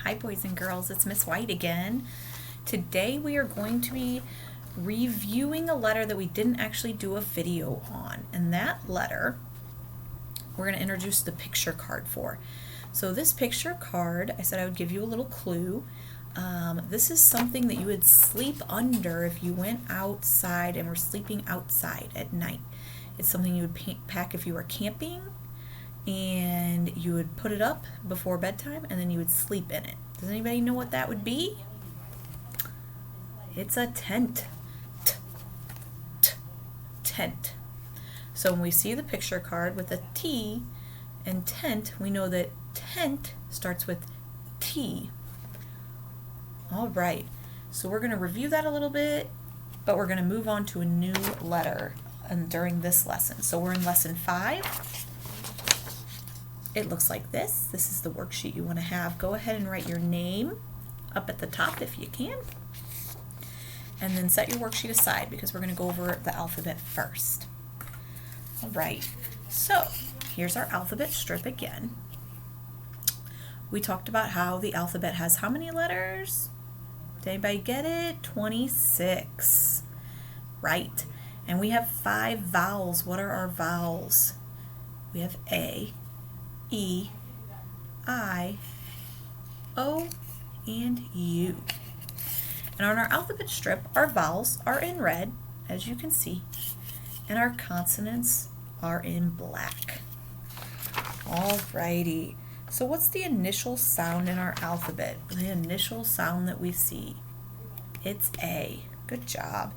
Hi boys and girls, it's Miss White again. Today we are going to be reviewing a letter that we didn't actually do a video on, and that letter we're going to introduce the picture card for. So this picture card, I said I would give you a little clue. This is something that you would sleep under if you went outside and were sleeping outside at night. It's something you would pack if you were camping, and you would put it up before bedtime and then you would sleep in it. Does anybody know what that would be? It's a tent. Tent. So when we see the picture card with a T and tent, we know that tent starts with T. All right, so we're going to review that a little bit, but we're going to move on to a new letter during this lesson. So we're in lesson 5. It looks like this. This is the worksheet you want to have. Go ahead and write your name up at the top if you can. And then set your worksheet aside because we're going to go over the alphabet first. All right, so here's our alphabet strip again. We talked about how the alphabet has how many letters? Did anybody get it? 26. Right. And we have 5 vowels. What are our vowels? We have A, E, I, O, and U. And on our alphabet strip, our vowels are in red, as you can see, and our consonants are in black. Alrighty. So what's the initial sound in our alphabet? The initial sound that we see? It's A. Good job.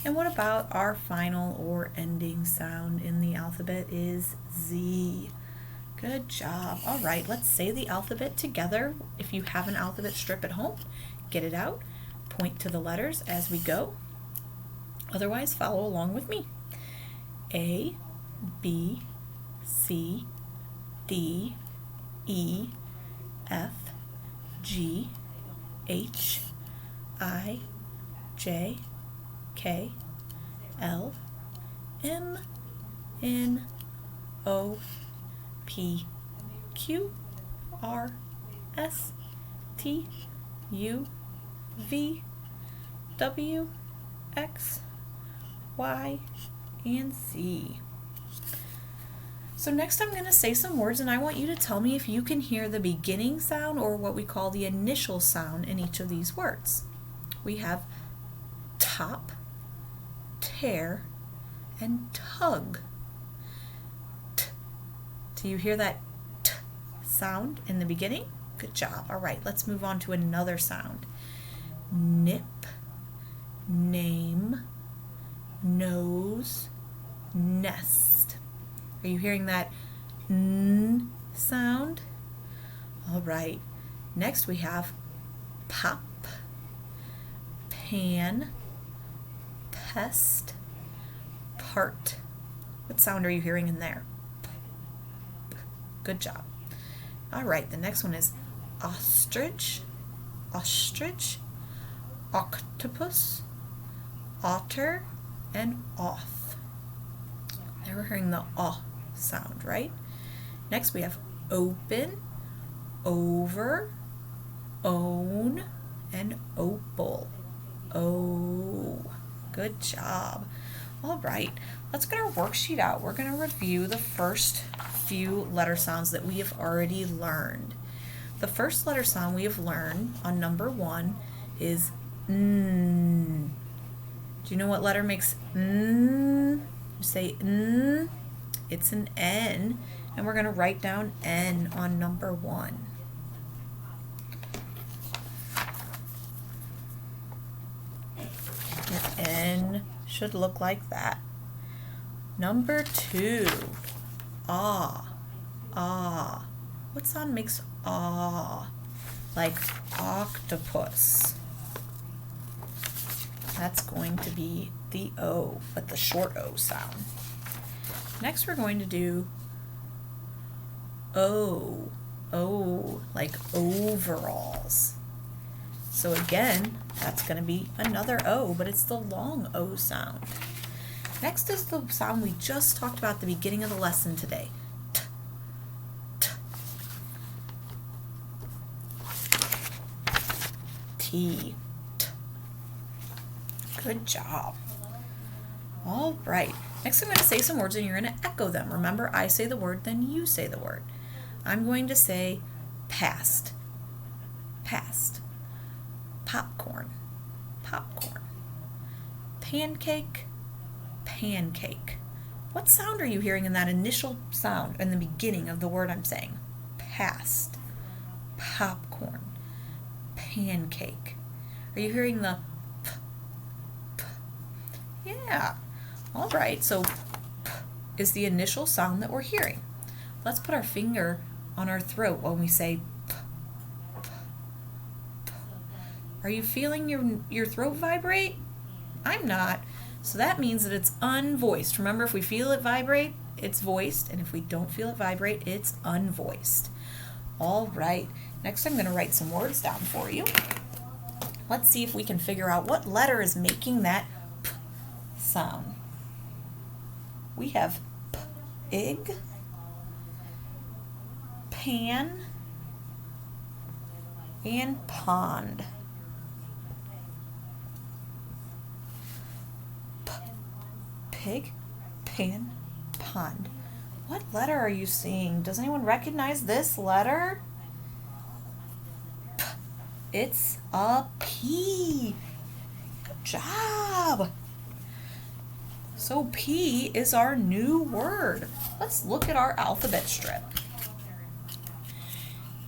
And what about our final or ending sound in the alphabet is Z. Good job. All right, let's say the alphabet together. If you have an alphabet strip at home, get it out. Point to the letters as we go. Otherwise, follow along with me. A, B, C, D, E, F, G, H, I, J, K, L, M, N, O, P, Q, R, S, T, U, V, W, X, Y, and Z. So next I'm going to say some words, and I want you to tell me if you can hear the beginning sound or what we call the initial sound in each of these words. We have top, tear, and tug. T. Do you hear that T sound in the beginning? Good job. All right, let's move on to another sound. Nip, name, nose, nest. Are you hearing that N sound? All right. Next we have pop, pan, pest, part. What sound are you hearing in there? Good job. All right, the next one is ostrich, ostrich, octopus, otter, and off. Now we're hearing the sound, right? Next we have open, over, own, and opal. Oh, good job. All right, let's get our worksheet out. We're going to review the first few letter sounds that we have already learned. The first letter sound we have learned on number 1 is N. Do you know what letter makes N? You say N. It's an N, and we're going to write down N on number 1. Your N should look like that. Number 2, ah, ah. What sound makes ah? Like octopus. That's going to be the O, but the short O sound. Next we're going to do O, O, like overalls. So again, that's going to be another O, but it's the long O sound. Next is the sound we just talked about at the beginning of the lesson today. T, t. T. T. Good job. All right. Next I'm going to say some words and you're going to echo them. Remember, I say the word, then you say the word. I'm going to say past. Past. Popcorn. Popcorn. Pancake. Pancake. What sound are you hearing in that initial sound in the beginning of the word I'm saying? Past. Popcorn. Pancake. Are you hearing the p, p? Yeah. All right, so p is the initial sound that we're hearing. Let's put our finger on our throat when we say p, p, p. Are you feeling your throat vibrate? I'm not. So that means that it's unvoiced. Remember, if we feel it vibrate, it's voiced, and if we don't feel it vibrate, it's unvoiced. All right, next I'm going to write some words down for you. Let's see if we can figure out what letter is making that p sound. We have pig, pan, and pond. Pig, pan, pond. What letter are you seeing? Does anyone recognize this letter? P. It's a P. Good job. So P is our new word. Let's look at our alphabet strip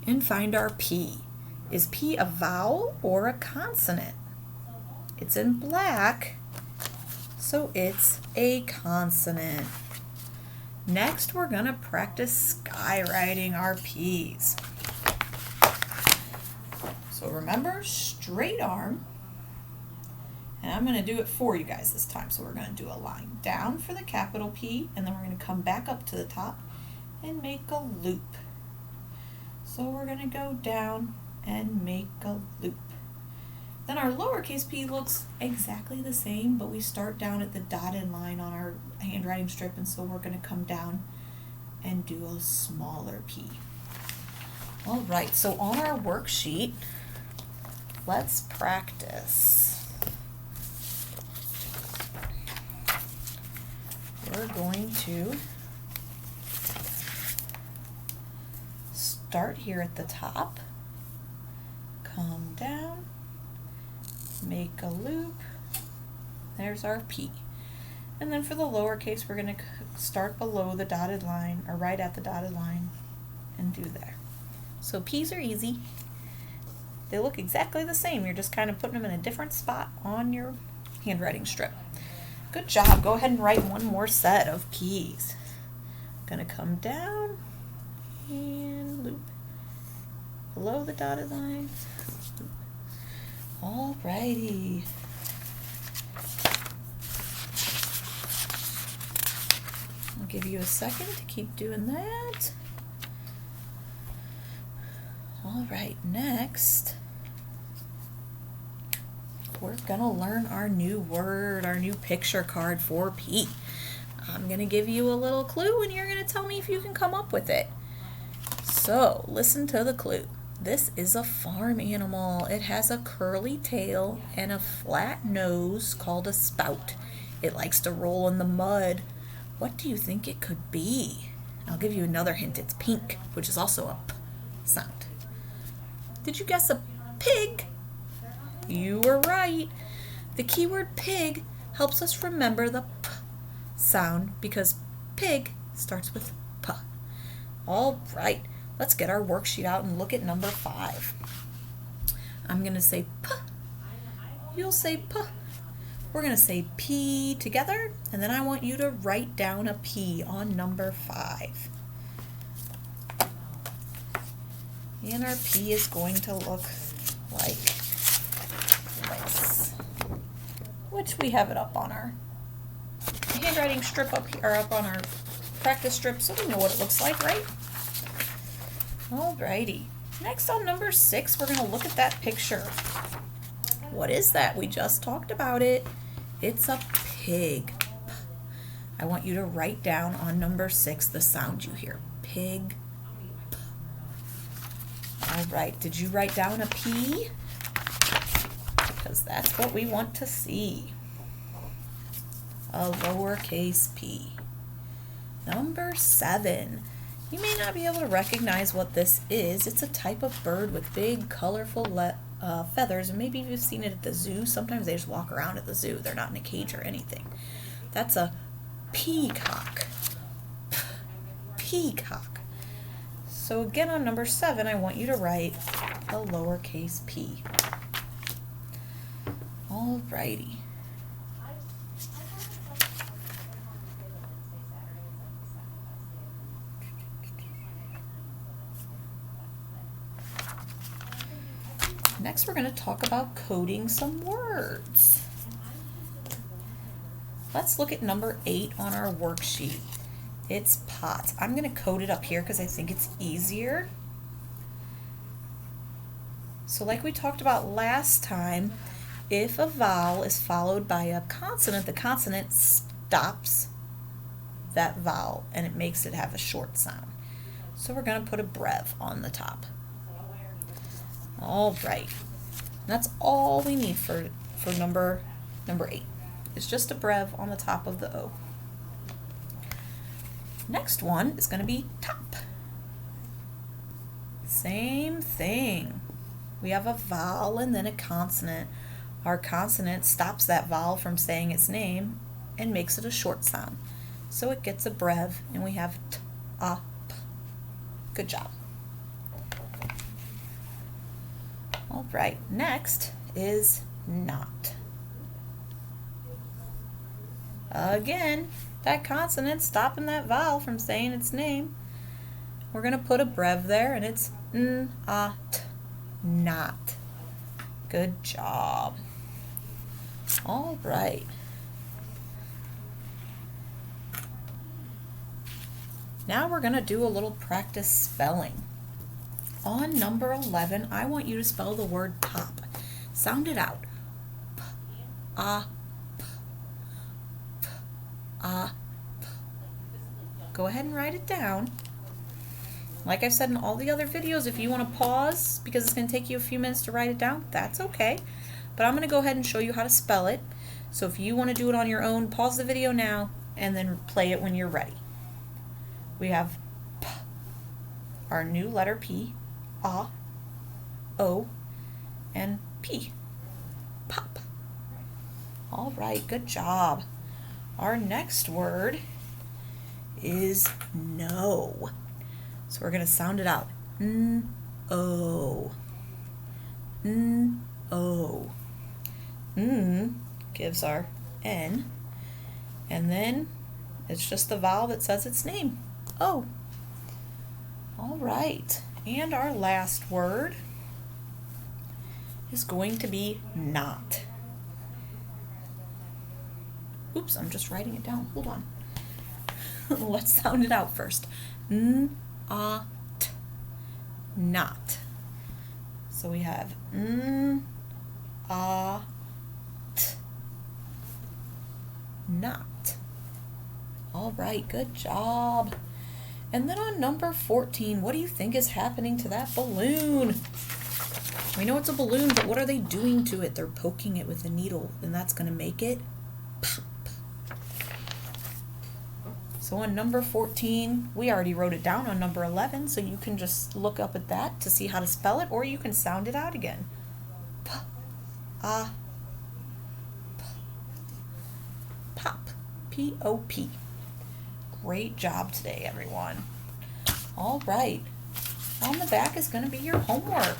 and find our P. Is P a vowel or a consonant? It's in black, so it's a consonant. Next, we're going to practice skywriting our P's. So remember, straight arm. And I'm going to do it for you guys this time. So we're going to do a line down for the capital P, and then we're going to come back up to the top and make a loop. So we're going to go down and make a loop. Then our lowercase p looks exactly the same, but we start down at the dotted line on our handwriting strip, and so we're going to come down and do a smaller p. All right, so on our worksheet, let's practice. We're going to start here at the top, come down, make a loop. There's our P. And then for the lowercase, we're going to start below the dotted line, or right at the dotted line, and do there. So P's are easy. They look exactly the same. You're just kind of putting them in a different spot on your handwriting strip. Good job. Go ahead and write one more set of P's. Going to come down and loop below the dotted line. Loop. Alrighty. I'll give you a second to keep doing that. Alright, next we're gonna learn our new word, our new picture card for P. I'm gonna give you a little clue and you're gonna tell me if you can come up with it. So, listen to the clue. This is a farm animal. It has a curly tail and a flat nose called a spout. It likes to roll in the mud. What do you think it could be? I'll give you another hint. It's pink, which is also a P sound. Did you guess a pig? You were right. The keyword pig helps us remember the P sound because pig starts with P. All right. Let's get our worksheet out and look at number 5. I'm going to say P. You'll say P. We're going to say P together, and then I want you to write down a P on number 5. And our P is going to look like this, which we have it up on our handwriting strip up here, or up on our practice strip, so we know what it looks like, right? Alrighty. Next on number 6, we're going to look at that picture. What is that? We just talked about it. It's a pig. I want you to write down on number 6 the sound you hear. Pig. Alright, did you write down a P? because that's what we want to see. A lowercase p. Number 7. You may not be able to recognize what this is. It's a type of bird with big, colorful feathers, and maybe you've seen it at the zoo. Sometimes they just walk around at the zoo. They're not in a cage or anything. That's a peacock. Peacock. So again, on number 7, I want you to write a lowercase p. Alrighty. Next, we're going to talk about coding some words. Let's look at number 8 on our worksheet. It's pot. I'm going to code it up here because I think it's easier. So like we talked about last time, if a vowel is followed by a consonant, the consonant stops that vowel and it makes it have a short sound. So we're going to put a brev on the top. All right. That's all we need for number 8. It's just a brev on the top of the O. Next one is going to be top. Same thing. We have a vowel and then a consonant. Our consonant stops that vowel from saying its name and makes it a short sound. So it gets a brev and we have t, a, p. Good job. All right, next is not. Again, that consonant stopping that vowel from saying its name. We're going to put a brev there, and it's n, a, t, not. Good job. All right. Now we're going to do a little practice spelling. On number 11, I want you to spell the word pop. Sound it out. P, a, p, p, a, p. Go ahead and write it down. Like I've said in all the other videos, if you want to pause because it's going to take you a few minutes to write it down, that's okay. But I'm going to go ahead and show you how to spell it. So if you want to do it on your own, pause the video now and then play it when you're ready. We have P, our new letter P, A, O, and P. Pop. All right, good job. Our next word is no. So we're going to sound it out. N-O. N-O. N gives our N. And then it's just the vowel that says its name. O. All right. And our last word is going to be not. Oops, I'm just writing it down. Hold on. Let's sound it out first. N-a-t. Not. So we have n-a-t. Not. All right, good job. And then on number 14, what do you think is happening to that balloon? We know it's a balloon, but what are they doing to it? They're poking it with a needle, and that's going to make it pop. So on number 14, we already wrote it down on number 11, so you can just look up at that to see how to spell it, or you can sound it out again. P-a-p. Pop. P-O-P. Great job today, everyone. All right. On the back is going to be your homework.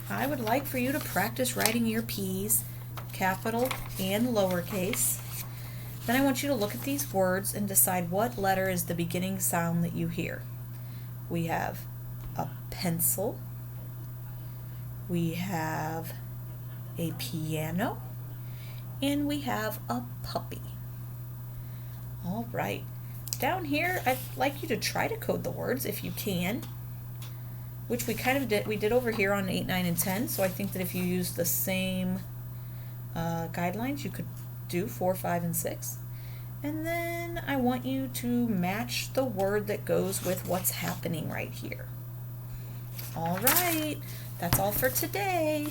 I would like for you to practice writing your P's, capital and lowercase. Then I want you to look at these words and decide what letter is the beginning sound that you hear. We have a pencil. We have a piano. And we have a puppy. All right. Down here, I'd like you to try to code the words if you can, which we kind of did. We did over here on 8, 9, and 10. So I think that if you use the same guidelines, you could do 4, 5, and 6. And then I want you to match the word that goes with what's happening right here. All right, that's all for today.